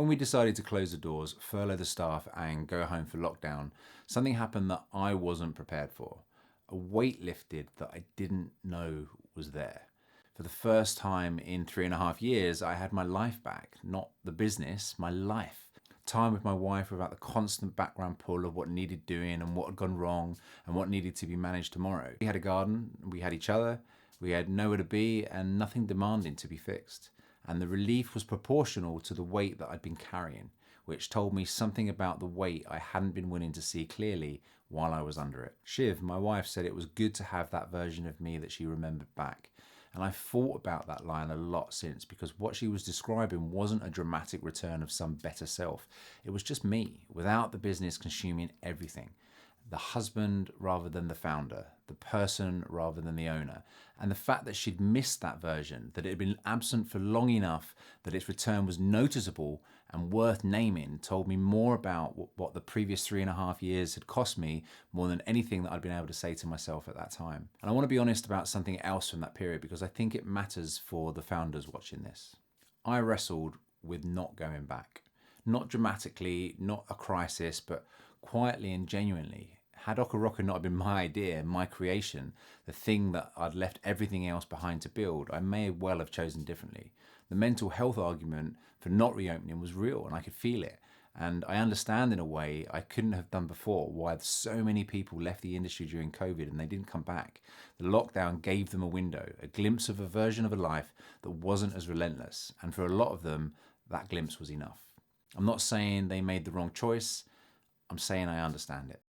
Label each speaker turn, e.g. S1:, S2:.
S1: When we decided to close the doors, furlough the staff, and go home for lockdown, something happened that I wasn't prepared for. A weight lifted that I didn't know was there. For the first time in 3.5 years, I had my life back. Not the business, my life. Time with my wife without the constant background pull of what needed doing and what had gone wrong and what needed to be managed tomorrow. We had a garden, we had each other, we had nowhere to be and nothing demanding to be fixed. And the relief was proportional to the weight that I'd been carrying, which told me something about the weight I hadn't been willing to see clearly while I was under it. Shiv, my wife, said it was good to have that version of me that she remembered back. And I've thought about that line a lot since, because what she was describing wasn't a dramatic return of some better self. It was just me, without the business consuming everything. The husband rather than the founder, the person rather than the owner. And the fact that she'd missed that version, that it had been absent for long enough that its return was noticeable and worth naming, told me more about what the previous 3.5 years had cost me more than anything that I'd been able to say to myself at that time. And I want to be honest about something else from that period, because I think it matters for the founders watching this. I wrestled with not going back. Not dramatically, not a crisis, but quietly and genuinely. Had Okaroko not been my idea, my creation, the thing that I'd left everything else behind to build, I may well have chosen differently. The mental health argument for not reopening was real and I could feel it. And I understand in a way I couldn't have done before why so many people left the industry during COVID and they didn't come back. The lockdown gave them a window, a glimpse of a version of a life that wasn't as relentless. And for a lot of them, that glimpse was enough. I'm not saying they made the wrong choice. I'm saying I understand it.